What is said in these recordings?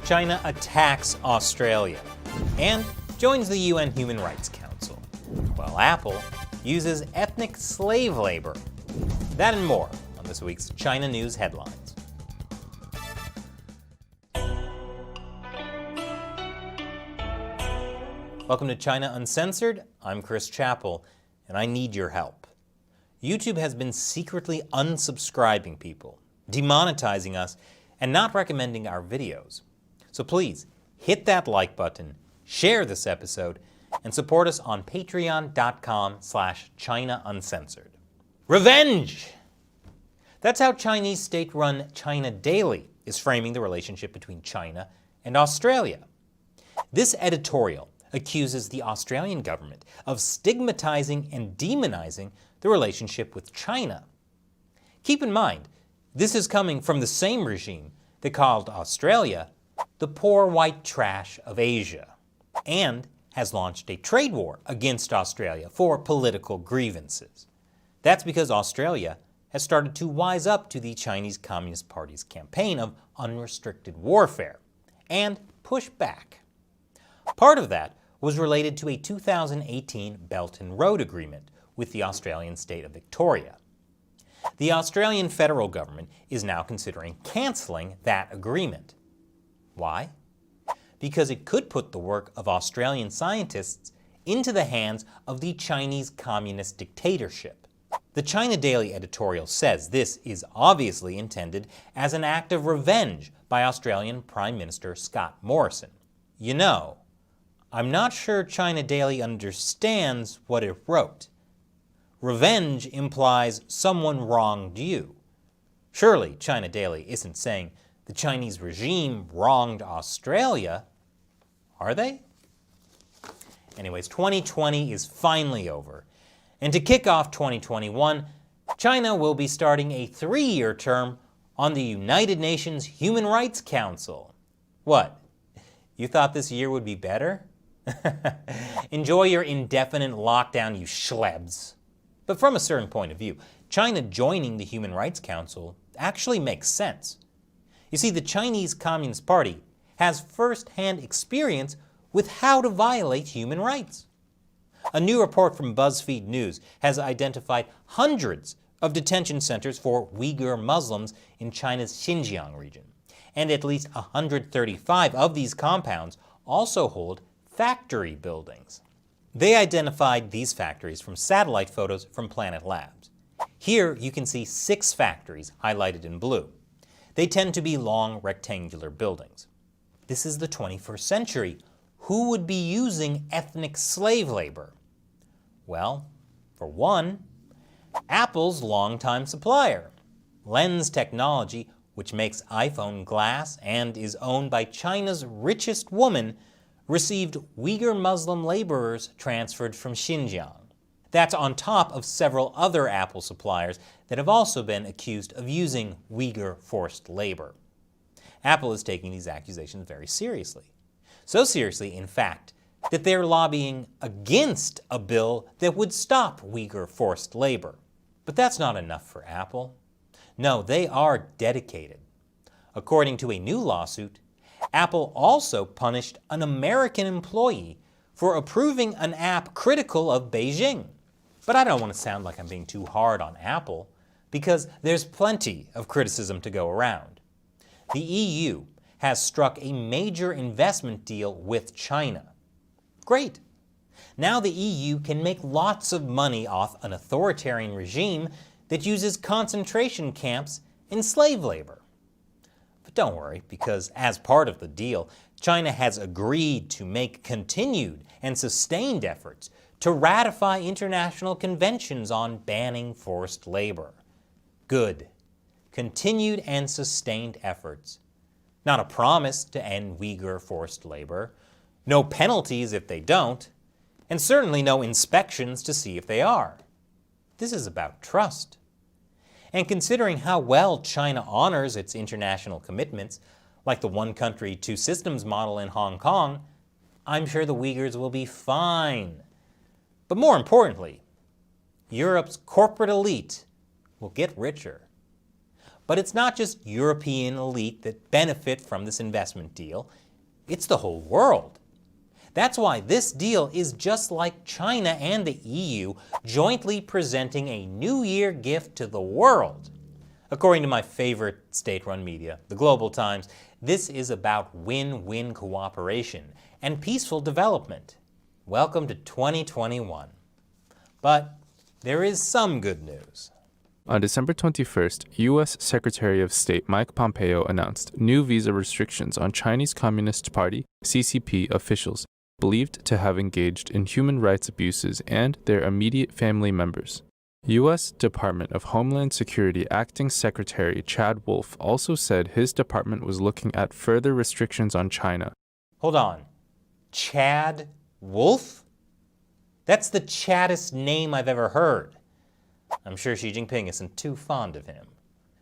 China attacks Australia and joins the UN Human Rights Council, while Apple uses ethnic slave labor. That and more on this week's China News Headlines. Welcome to China Uncensored. I'm Chris Chappell, and I need your help. YouTube has been secretly unsubscribing people, demonetizing us, and not recommending our videos. So please, hit that like button, share this episode, and support us on patreon.com/China Uncensored. Revenge! That's how Chinese state-run China Daily is framing the relationship between China and Australia. This editorial accuses the Australian government of stigmatizing and demonizing the relationship with China. Keep in mind, this is coming from the same regime that called Australia the poor white trash of Asia, and has launched a trade war against Australia for political grievances. That's because Australia has started to wise up to the Chinese Communist Party's campaign of unrestricted warfare and push back. Part of that was related to a 2018 Belt and Road Agreement with the Australian state of Victoria. The Australian federal government is now considering cancelling that agreement. Why? Because it could put the work of Australian scientists into the hands of the Chinese communist dictatorship. The China Daily editorial says this is obviously intended as an act of revenge by Australian Prime Minister Scott Morrison. You know, I'm not sure China Daily understands what it wrote. Revenge implies someone wronged you. Surely China Daily isn't saying the Chinese regime wronged Australia, are they? Anyways, 2020 is finally over. And to kick off 2021, China will be starting a 3-year term on the United Nations Human Rights Council. What? You thought this year would be better? Enjoy your indefinite lockdown, you schlebs. But from a certain point of view, China joining the Human Rights Council actually makes sense. You see, the Chinese Communist Party has first-hand experience with how to violate human rights. A new report from BuzzFeed News has identified hundreds of detention centers for Uyghur Muslims in China's Xinjiang region, and at least 135 of these compounds also hold factory buildings. They identified these factories from satellite photos from Planet Labs. Here you can see 6 factories highlighted in blue. They tend to be long rectangular buildings. This is the 21st century. Who would be using ethnic slave labor? Well, for one, Apple's longtime supplier, Lens Technology, which makes iPhone glass and is owned by China's richest woman, received Uyghur Muslim laborers transferred from Xinjiang. That's on top of several other Apple suppliers that have also been accused of using Uyghur forced labor. Apple is taking these accusations very seriously. So seriously, in fact, that they're lobbying against a bill that would stop Uyghur forced labor. But that's not enough for Apple. No, they are dedicated. According to a new lawsuit, Apple also punished an American employee for approving an app critical of Beijing. But I don't want to sound like I'm being too hard on Apple, because there's plenty of criticism to go around. The EU has struck a major investment deal with China. Great. Now the EU can make lots of money off an authoritarian regime that uses concentration camps and slave labor. But don't worry, because as part of the deal, China has agreed to make continued and sustained efforts to ratify international conventions on banning forced labor. Good. Continued and sustained efforts. Not a promise to end Uyghur forced labor, no penalties if they don't, and certainly no inspections to see if they are. This is about trust. And considering how well China honors its international commitments, like the one country, two systems model in Hong Kong, I'm sure the Uyghurs will be fine. But more importantly, Europe's corporate elite will get richer. But it's not just European elite that benefit from this investment deal. It's the whole world. That's why this deal is just like China and the EU jointly presenting a New Year gift to the world. According to my favorite state-run media, the Global Times, this is about win-win cooperation and peaceful development. Welcome to 2021. But there is some good news. On December 21st, U.S. Secretary of State Mike Pompeo announced new visa restrictions on Chinese Communist Party, CCP, officials believed to have engaged in human rights abuses and their immediate family members. U.S. Department of Homeland Security Acting Secretary Chad Wolf also said his department was looking at further restrictions on China. Hold on. Chad Wolf? That's the chaddest name I've ever heard. I'm sure Xi Jinping isn't too fond of him.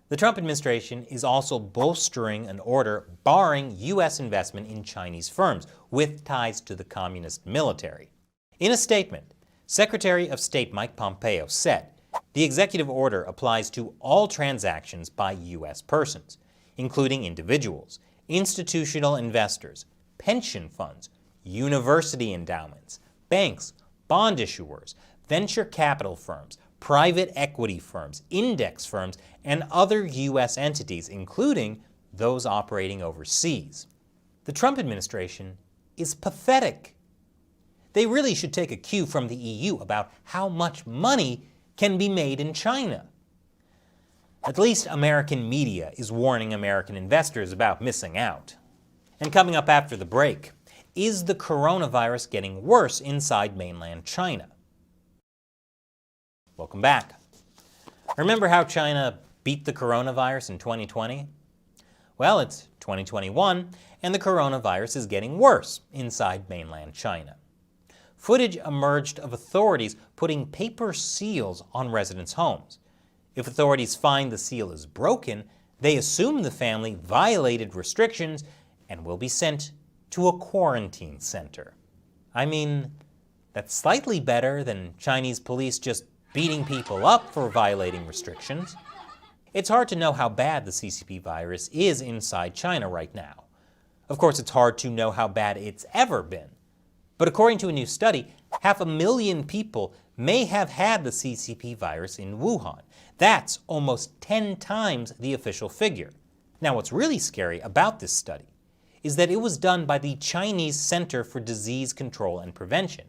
The Trump administration is also bolstering an order barring U.S. investment in Chinese firms with ties to the communist military. In a statement, Secretary of State Mike Pompeo said the executive order applies to all transactions by U.S. persons, including individuals, institutional investors, pension funds, university endowments, banks, bond issuers, venture capital firms, private equity firms, index firms, and other U.S. entities, including those operating overseas. The Trump administration is pathetic. They really should take a cue from the EU about how much money can be made in China. At least American media is warning American investors about missing out. And coming up after the break, is the coronavirus getting worse inside mainland China? Welcome back. Remember how China beat the coronavirus in 2020? Well, it's 2021, and the coronavirus is getting worse inside mainland China. Footage emerged of authorities putting paper seals on residents' homes. If authorities find the seal is broken, they assume the family violated restrictions and will be sent to a quarantine center. I mean, that's slightly better than Chinese police just beating people up for violating restrictions. It's hard to know how bad the CCP virus is inside China right now. Of course, it's hard to know how bad it's ever been. But according to a new study, 500,000 people may have had the CCP virus in Wuhan. That's almost 10 times the official figure. Now, what's really scary about this study is that it was done by the Chinese Center for Disease Control and Prevention.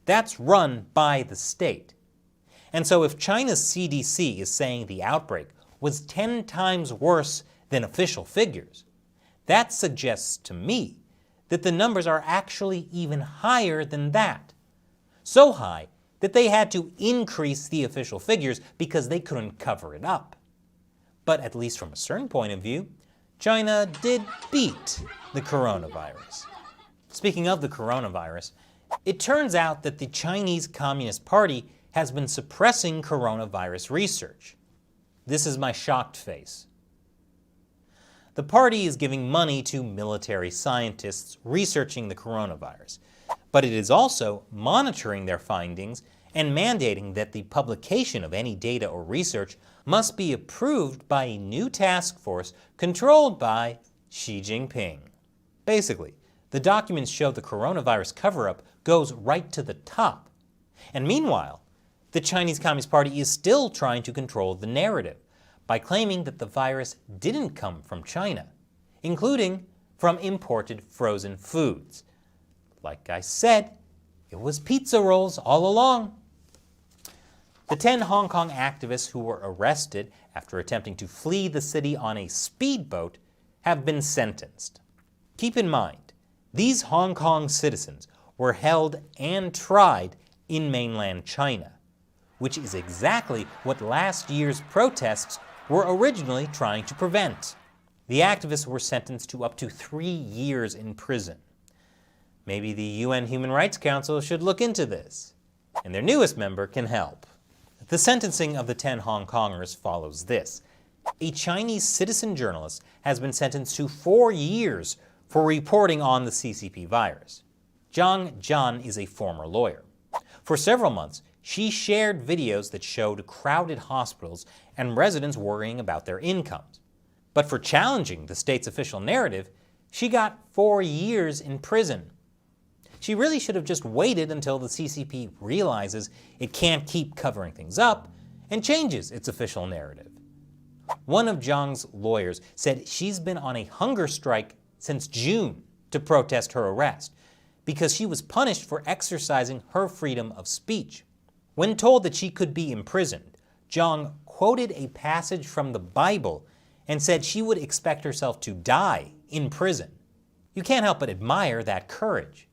That's run by the state. And so if China's CDC is saying the outbreak was 10 times worse than official figures, that suggests to me that the numbers are actually even higher than that. So high that they had to increase the official figures because they couldn't cover it up. But at least from a certain point of view, China did beat the coronavirus. Speaking of the coronavirus, it turns out that the Chinese Communist Party has been suppressing coronavirus research. This is my shocked face. The party is giving money to military scientists researching the coronavirus, but it is also monitoring their findings and mandating that the publication of any data or research must be approved by a new task force controlled by Xi Jinping. Basically, the documents show the coronavirus cover-up goes right to the top. And meanwhile, the Chinese Communist Party is still trying to control the narrative by claiming that the virus didn't come from China, including from imported frozen foods. Like I said, it was pizza rolls all along. The 10 Hong Kong activists who were arrested after attempting to flee the city on a speedboat have been sentenced. Keep in mind, these Hong Kong citizens were held and tried in mainland China, which is exactly what last year's protests were originally trying to prevent. The activists were sentenced to up to 3 years in prison. Maybe the UN Human Rights Council should look into this, and their newest member can help. The sentencing of the 10 Hong Kongers follows this. A Chinese citizen journalist has been sentenced to 4 years for reporting on the CCP virus. Zhang Jian is a former lawyer. For several months, she shared videos that showed crowded hospitals and residents worrying about their incomes. But for challenging the state's official narrative, she got 4 years in prison. She really should have just waited until the CCP realizes it can't keep covering things up and changes its official narrative. One of Zhang's lawyers said she's been on a hunger strike since June to protest her arrest because she was punished for exercising her freedom of speech. When told that she could be imprisoned, Zhang quoted a passage from the Bible and said she would expect herself to die in prison. You can't help but admire that courage,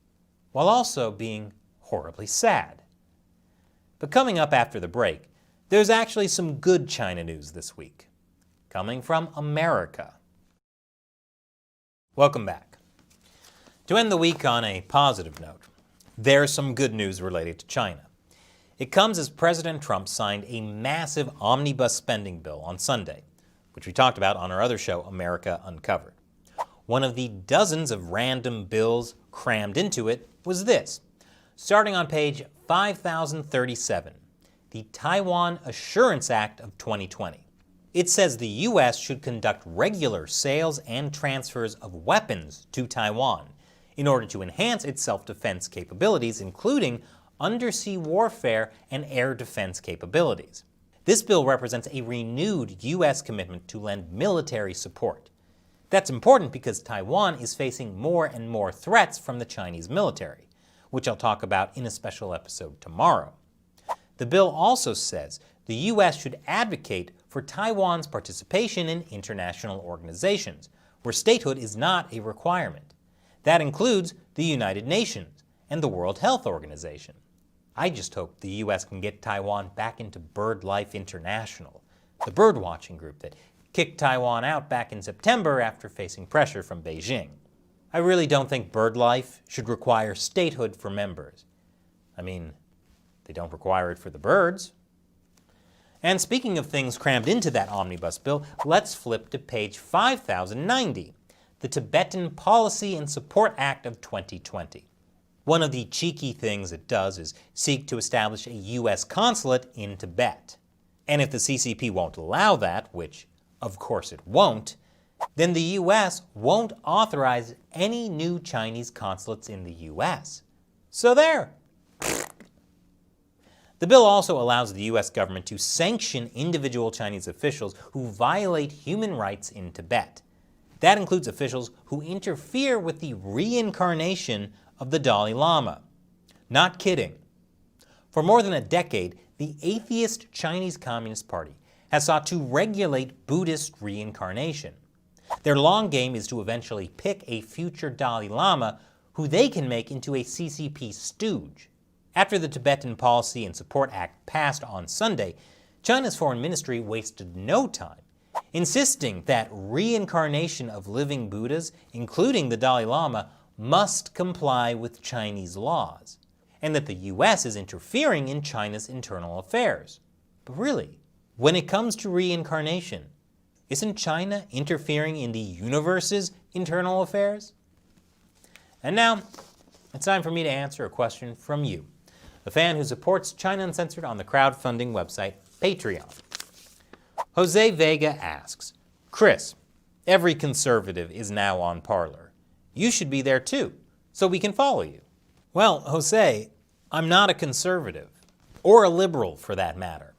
while also being horribly sad. But coming up after the break, there's actually some good China news this week, coming from America. Welcome back. To end the week on a positive note, there's some good news related to China. It comes as President Trump signed a massive omnibus spending bill on Sunday, which we talked about on our other show, America Uncovered. One of the dozens of random bills crammed into it was this, starting on page 5037, the Taiwan Assurance Act of 2020. It says the U.S. should conduct regular sales and transfers of weapons to Taiwan in order to enhance its self-defense capabilities, including undersea warfare and air defense capabilities. This bill represents a renewed U.S. commitment to lend military support. That's important because Taiwan is facing more and more threats from the Chinese military, which I'll talk about in a special episode tomorrow. The bill also says the U.S. should advocate for Taiwan's participation in international organizations, where statehood is not a requirement. That includes the United Nations and the World Health Organization. I just hope the U.S. can get Taiwan back into BirdLife International, the birdwatching group that kicked Taiwan out back in September after facing pressure from Beijing. I really don't think BirdLife should require statehood for members. I mean, they don't require it for the birds. And speaking of things crammed into that omnibus bill, let's flip to page 5090, the Tibetan Policy and Support Act of 2020. One of the cheeky things it does is seek to establish a U.S. consulate in Tibet. And if the CCP won't allow that, which of course it won't, then the U.S. won't authorize any new Chinese consulates in the U.S. So there. The bill also allows the U.S. government to sanction individual Chinese officials who violate human rights in Tibet. That includes officials who interfere with the reincarnation of the Dalai Lama. Not kidding. For more than a decade, the atheist Chinese Communist Party has sought to regulate Buddhist reincarnation. Their long game is to eventually pick a future Dalai Lama who they can make into a CCP stooge. After the Tibetan Policy and Support Act passed on Sunday, China's foreign ministry wasted no time insisting that reincarnation of living Buddhas, including the Dalai Lama, must comply with Chinese laws, and that the U.S. is interfering in China's internal affairs. But really, when it comes to reincarnation, isn't China interfering in the universe's internal affairs? And now, it's time for me to answer a question from you, a fan who supports China Uncensored on the crowdfunding website Patreon. Jose Vega asks, Chris, every conservative is now on Parler. You should be there too, so we can follow you. Well, Jose, I'm not a conservative, or a liberal for that matter.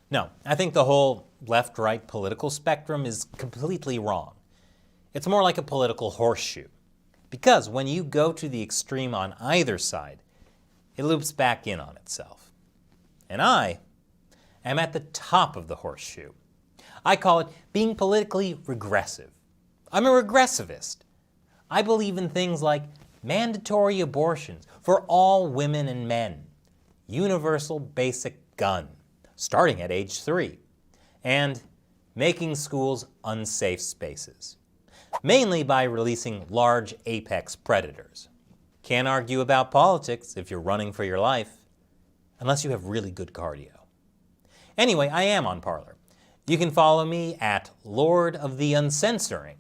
No, I think the whole left-right political spectrum is completely wrong. It's more like a political horseshoe. Because when you go to the extreme on either side, it loops back in on itself. And I am at the top of the horseshoe. I call it being politically regressive. I'm a regressivist. I believe in things like mandatory abortions for all women and men, universal basic gun, starting at age 3, and making schools unsafe spaces, mainly by releasing large apex predators. Can't argue about politics if you're running for your life, unless you have really good cardio. Anyway, I am on Parler. You can follow me at Lord of the Uncensoring.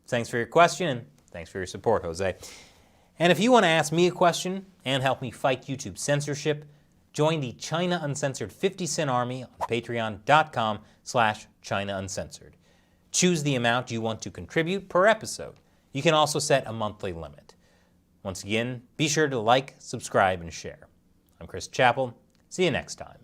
Thanks for your question, and thanks for your support, Jose. And if you want to ask me a question and help me fight YouTube censorship, Join the China Uncensored 50-cent army on patreon.com/China Uncensored. Choose the amount you want to contribute per episode. You can also set a monthly limit. Once again, be sure to like, subscribe, and share. I'm Chris Chappell. See you next time.